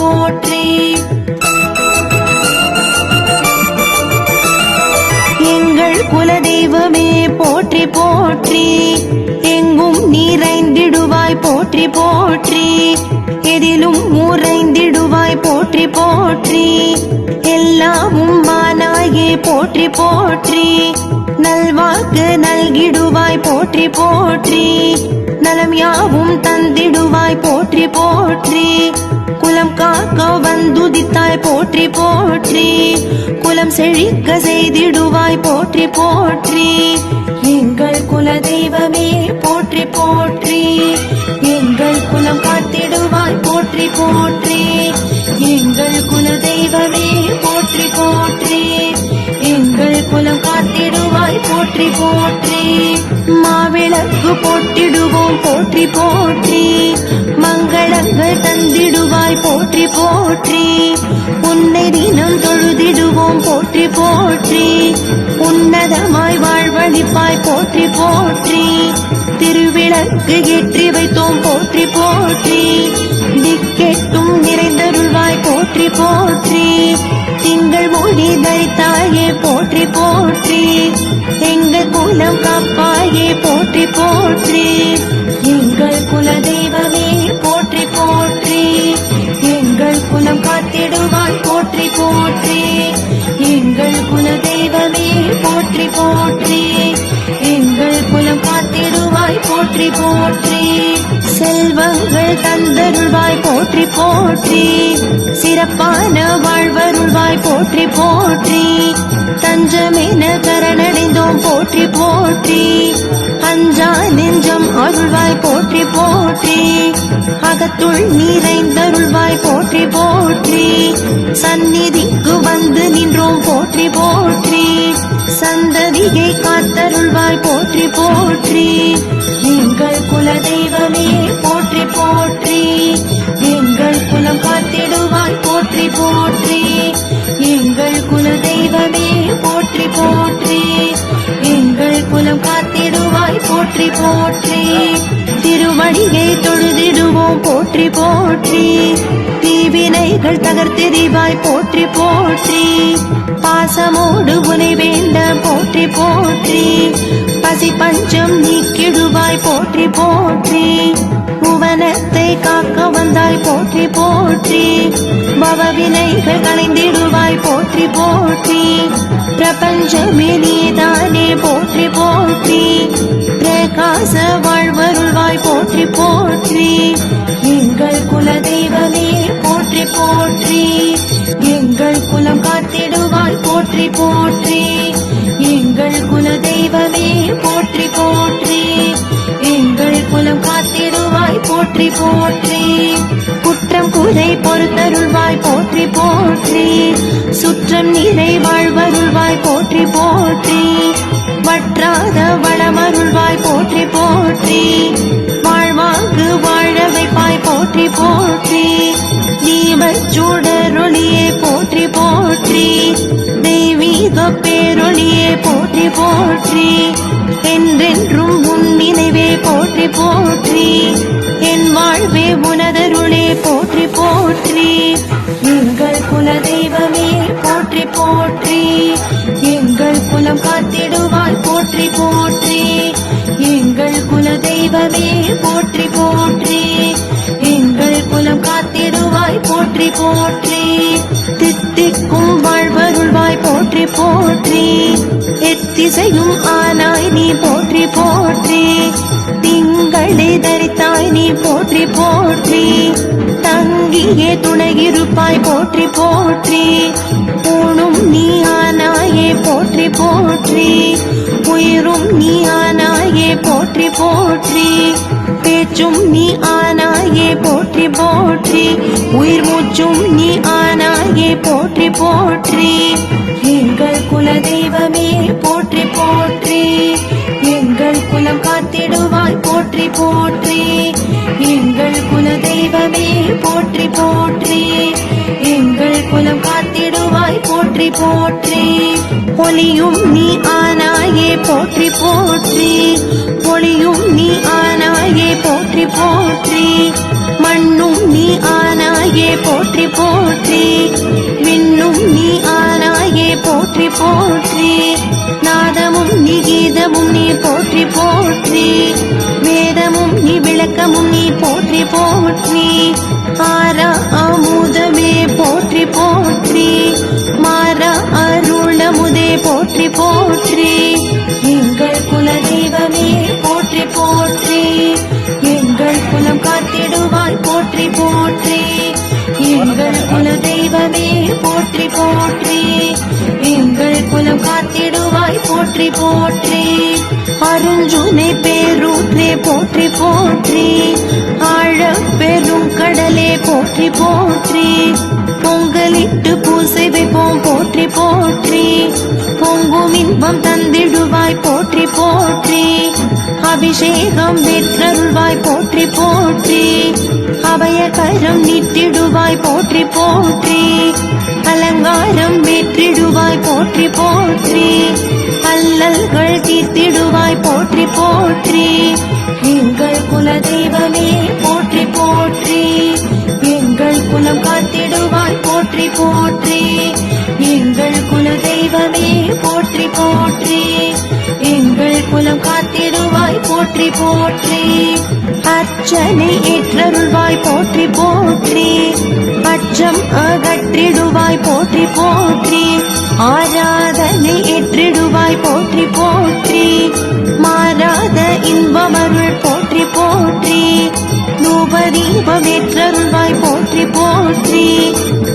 போற்றி. எங்கள் குலதெய்வமே போற்றி போற்றி. எங்கும் நிறைந்திடுவாய் போற்றி போற்றி. எதிலும் உறைந்திடுவாய் போற்றி போற்றி. எல்லாமும் வானாயே போற்றி போற்றி. நல்வாக்கு நல்கிடுவாய் போற்றி போற்றி. நலம் யாவும் தந்திடுவாய் போற்றி போற்றி. குலம் காக்க வந்துதித்தாய் போற்றி போற்றி. குலம் செழிக்க செய்திடுவாய் போற்றி போற்றி. எங்கள் குலதெய்வமே போற்றி போற்றி. எங்கள் குலம் காத்திடுவாய் போற்றி போற்றி. எங்கள் குலதெய்வமே போற்றி போற்றி. எங்கள் குலம் காத்திடுவாய் போற்றி போற்றி. மாவிளக்கு போட்டிடுவோம் போற்றி போற்றி. மங்களங்கள் தந்திடுவாய் போற்றி போற்றி. உன்னை தினம் தொழுதிடுவோம் போற்றி போற்றி. உன்னதமாய் வாழ்வழிப்பாய் போற்றி போற்றி. திருவிளக்கு ஏற்றி வைத்தோம் போற்றி போற்றி. திக்கெட்டும் நிறைந்தருள்வாய் போற்றி போற்றி. திங்கள் மொழி தரித்தாயே போற்றி போற்றி. எங்கள் குலம் காப்பாயே போற்றி போற்றி. எங்கள் குலதெய்வமே போற்றி போற்றி. எங்கள் குலம் காத்திடுவாய் போற்றி போற்றி. எங்கள் குலதெய்வமே போற்றி போற்றி. எங்கள் குலம் காத்திடுவாய் போற்றி போற்றி. செல்வங்கள் தந்தருள்வாய் போற்றி போற்றி. சிறப்பான வாழ்வருள்வாய் போற்றி போற்றி. தஞ்சமென கரணடைந்தோம் போற்றி போற்றி. அஞ்சா நெஞ்சம் அருள்வாய் போற்றி போற்றி. அகத்துள் நிறைந்தருள்வாய் போற்றி போற்றி. சந்நிதிக்கு வந்து நின்றோம் போற்றி போற்றி. சந்ததியை காத்தருள்வாய் போற்றி போற்றி. எங்கள் குலதெய்வமே போற்றி போற்றி. எங்கள் குலம் காத்திடுவாய் போற்றி போற்றி. எங்கள் குலதெய்வமே போற்றி போற்றி. எங்கள் குலம் காத்திடுவாய் போற்றி போற்றி. திருவடியை தொழுதிடுவோம் போற்றி போற்றி. தீவினைகள் தகர்த்தெறிவாய் போற்றி போற்றி. பாசமோடு உனை வேண்ட போற்றி போற்றி. பசி பஞ்சம் நீக்கிடுவாய் போற்றி போற்றி. புவனத்தை காக்க வந்தாய் போற்றி போற்றி. பவவினைகள் களைந்திடுவாய் போற்றி போற்றி. பிரபஞ்சமே நீதானே போற்றி போற்றி. பிரகாச வாழ்வருள்வாய் போற்றி போற்றி. எங்கள் குலதெய்வமே போற்றி போற்றி. எங்கள் குலம் காத்திடுவாய் போற்றி போற்றி. எங்கள் குலதெய்வமே போற்றி போற்றி. எங்கள் குலம் காத்திடுவாய் போற்றி போற்றி. குற்றம் குறை பொறுத்தருள்வாய் போற்றி போற்றி. சுற்றம் நிறை வாழ்வருள்வாய் போற்றி போற்றி. வற்றாத வளமருள்வாய் போற்றி போற்றி. வாழ்வாங்கு வாழ வைப்பாய் போற்றி போற்றி. தீபச்சூடரொளியே போற்றி போற்றி. தெய்வீக பேரொளியே போற்றி போற்றி. என்றென்றும் உன் நினைவே போற்றி போற்றி. என் வாழ்வே உனதருளே போற்றி போற்றி. எங்கள் குலதெய்வமே போற்றி போற்றி. எங்கள் குலம் காத்திடுவாய் போற்றி போற்றி. எங்கள் குலதெய்வமே போற்றி போற்றி. எங்கள் குலம் காத்திடுவாய் போற்றி போற்றி. தித்திக்கும் வாழ்வருள்வாய் போற்றி போற்றி. எத்திசையும் ஆனாய் நீ போற்றி போற்றி. திங்களை தரித்தாய் நீ போற்றி போற்றி. தங்கியே துணையிருப்பாய் போற்றி போற்றி. பூணும் நீ ஆனாயே போற்றி போற்றி. உயிரும் நீ ஆனாயே போற்றி போற்றி. பேச்சும் நீ ஆனாயே போற்றி போற்றி. உயிர் மூச்சும் நீ ஆனாயே போற்றி போற்றி. எங்கள் குலதெய்வமே போற்றி போற்றி. எங்கள் குலம் காத்திடுவாய் போற்றி போற்றி. எங்கள் குலதெய்வமே போற்றி போற்றி. எங்கள் குலம் காத்திடுவாய் போற்றி போற்றி. ஒளியும் நீ ஆனாயே போற்றி போற்றி. ஒளியும் நீ ஆனாயே போற்றி போற்றி. மண்ணும் நீ ஆனாயே போற்றி போற்றி போற்றி வேதமும் நீ விளக்கமும் நீ போற்றி போற்றி ஆரா அமுதமே போற்றி போற்றி மாறா அருளமுதே போற்றி போற்றி எங்கள் குல தெய்வமே போற்றி போற்றி எங்கள் குலம் காத்திடுவாய் போற்றி போற்றி எங்கள் குல தெய்வமே போற்றி போற்றி எங்கள் குலம் காத்திடுவாய் போற்றி போற்றி அருஞ்சுனை பேரூற்றே போற்றி போற்றி ஆழ பெரும் கடலே போற்றி போற்றி பொங்கலிட்டு பூசை வைப்போம் போற்றி போற்றி பொங்கும் இன்பம் தந்திடுவாய் போற்றி போற்றி அபிஷேகம் வெற்றருள்வாய் போற்றி போற்றி அபயகரம் நீட்டிடுவாய் போற்றி போற்றி அலங்காரம் வெற்றிடுவாய் போற்றி போற்றி அல்லல்கள் தீர்த்திடுவாய் போற்றி போற்றி எங்கள் குல தெய்வமே போற்றி போற்றி எங்கள் குலம் காத்திடுவாய் போற்றி போற்றி எங்கள் குல தெய்வமே போற்றி போற்றி எங்கள் குலம் காத்திடுவாய் போற்றி போற்றி அர்ச்சனை ஏற்றருள்வாய் போற்றி போற்றி அச்சம் அகற்றிடுவாய் போற்றி போற்றி ஆராதனை ஏற்றிடுவாய் போற்றி போற்றி மாறாத இன்பமருள் போற்றி போற்றி தூபதீபமேற்றருள்வாய் போற்றி போற்றி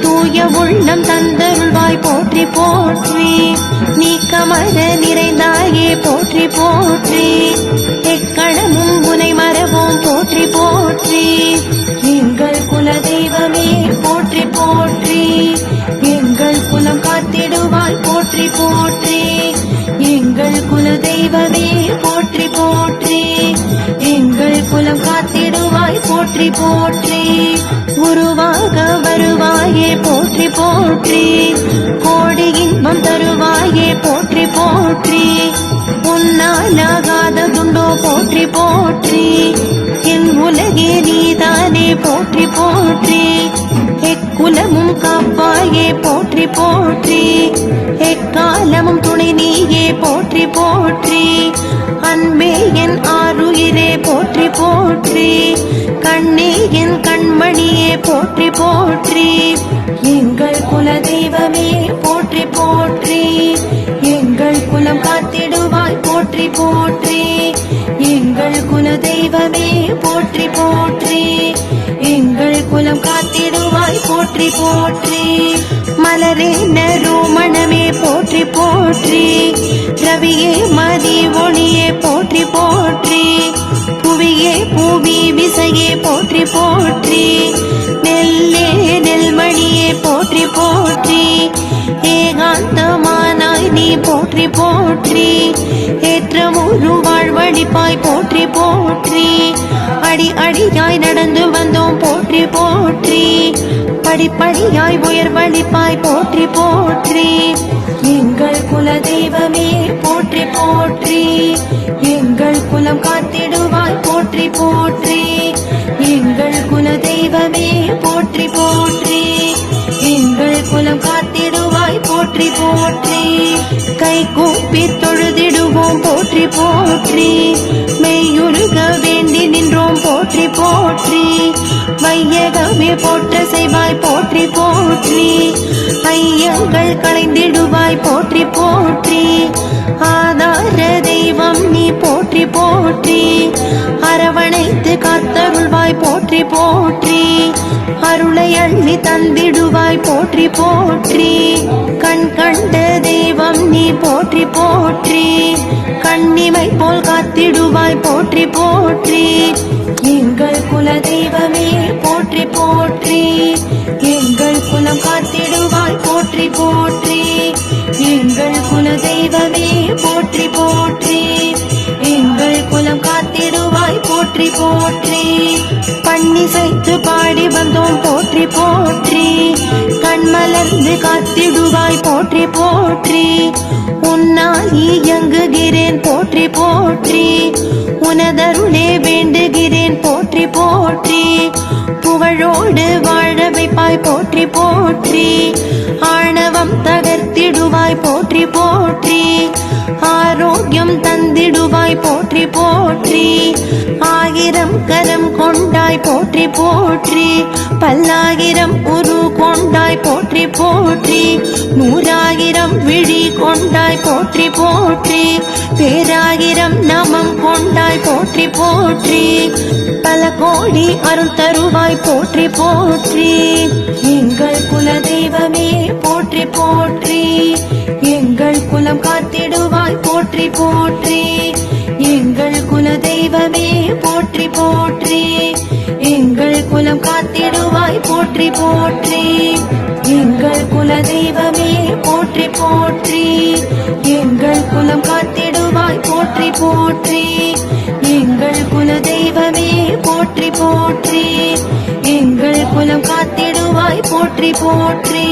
தூய உள்ளம் தந்தருள்வாய் போற்றி போற்றி நீக்கமர நிறைந்தாயே போற்றி போற்றி எக்கணமும் உனை மரவோம் போற்றி போற்றி எங்கள் குல தெய்வமே போற்றி போற்றி எங்கள் குலம் காத்திடுவாய் போற்றி போற்றி எங்கள் குல தெய்வமே போற்றி போற்றி எங்கள் குலம் காத்திடுவாய் போற்றி போற்றி உருவாக வருவாயே போற்றி போற்றி கோடி இன்பம் தருவாயே போற்றி போற்றி உன்னாலாகாததுண்டோ போற்றி போற்றி என் உலகே நீதானே போற்றி போற்றி எக்குலமும் காப்பாயே போற்றி போற்றி எக்காலமும் துணை நீயே போற்றி போற்றி அன்பே என் ஆருயிரே போற்றி போற்றி கண்ணே என் கண்மணியே போற்றி போற்றி எங்கள் குல தெய்வமே போற்றி போற்றி எங்கள் குலம் காத்திடுவாய் போற்றி போற்றி எங்கள் குல தெய்வமே போற்றி போற்றி எங்கள் குலம் காத்திடுவாய் போற்றி போற்றி மலரே நறுமணமே போற்றி போற்றி ரவியே மதி ஒளியே போற்றி போற்றி புவியே பூவி விசையே போற்றி போற்றி நெல்லே நெல்மணியே போற்றி போற்றி ஏகாந்தமானாய் நீ போற்றி போற்றி ஏற்றமுறு வாழ்வழிப்பாய் போற்றி போற்றி அடி அடியாய் நடந்து வந்தோம் போற்றி போற்றி படிப்படியாய் உயர்வழிப்பாய் போற்றி போற்றி எங்கள் குல தெய்வமே போற்றி போற்றி எங்கள் குலம் காத்திடுவாய் போற்றி போற்றி எங்கள் குல தெய்வமே போற்றி போற்றி எங்கள் குலம் காத்திடுவாய் போற்றி போற்றி கை கூப்பி தொழுதிடுவோம் போற்றி போற்றி மெய்யுருக வேண்டி நின்றோம் போற்றி போற்றி வையகமே போற்ற செய்வாய் போற்றி போற்றி ஐயங்கள் களைந்திடுவாய் போற்றி போற்றி ஆதார தெய்வம் நீ போற்றி போற்றி அரவணைத்து காத்தருள்வாய் போற்றி போற்றி அருளை அள்ளி தந்திடுவாய் போற்றி போற்றி கண் கண்ட தெய்வம் நீ போற்றி போற்றி கண்ணிமை போல் காத்திடுவாய் போற்றி போற்றி எங்கள் குல தெய்வமே போற்றி போற்றி எங்கள் குலம் காத்திடுவாய் போற்றி போற்றி எங்கள் குல தெய்வமே போற்றி போற்றி எங்கள் குலம் காத்திடுவாய் போற்றி போற்றி பன்னிசைத்து பாடி வந்தோம் போற்றி போற்றி கண்மலர்ந்து காத்திடுவாய் போற்றி போற்றி உன்னால் இயங்குகிறேன் போற்றி போற்றி உனதருளே வேண்டுகிறேன் போற்றி போற்றி புகழோடு வாழ வைப்பாய் போற்றி போற்றி ஆணவம் தகர்த்திடுவாய் போற்றி போற்றி ஆரோக்கியம் தந்திடுவாய் தருவாய் போற்றி போற்றி. ஆயிரம் கரம் கொண்டாய் போற்றி போற்றி. பல்லாயிரம் உரு கொண்டாய் போற்றி போற்றி. நூறாயிரம் விழி கொண்டாய் போற்றி போற்றி. பேராயிரம் நமம் கொண்டாய் போற்றி போற்றி. பல கோடி அருள் தருவாய் போற்றி போற்றி. எங்கள் குல தெய்வமே போற்றி போற்றி. எங்கள் குலம் காத்திடுவாய் போற்றி போற்றி. எங்கள் குல தெய்வமே போற்றி போற்றி. எங்கள் குலம் காத்திடுவாய் போற்றி போற்றி. எங்கள் குல தெய்வமே போற்றி போற்றி. எங்கள் குலம் காத்திடுவாய் போற்றி போற்றி. எங்கள் குல தெய்வமே போற்றி போற்றி. எங்கள் குலம் காத்திடுவாய் போற்றி போற்றி.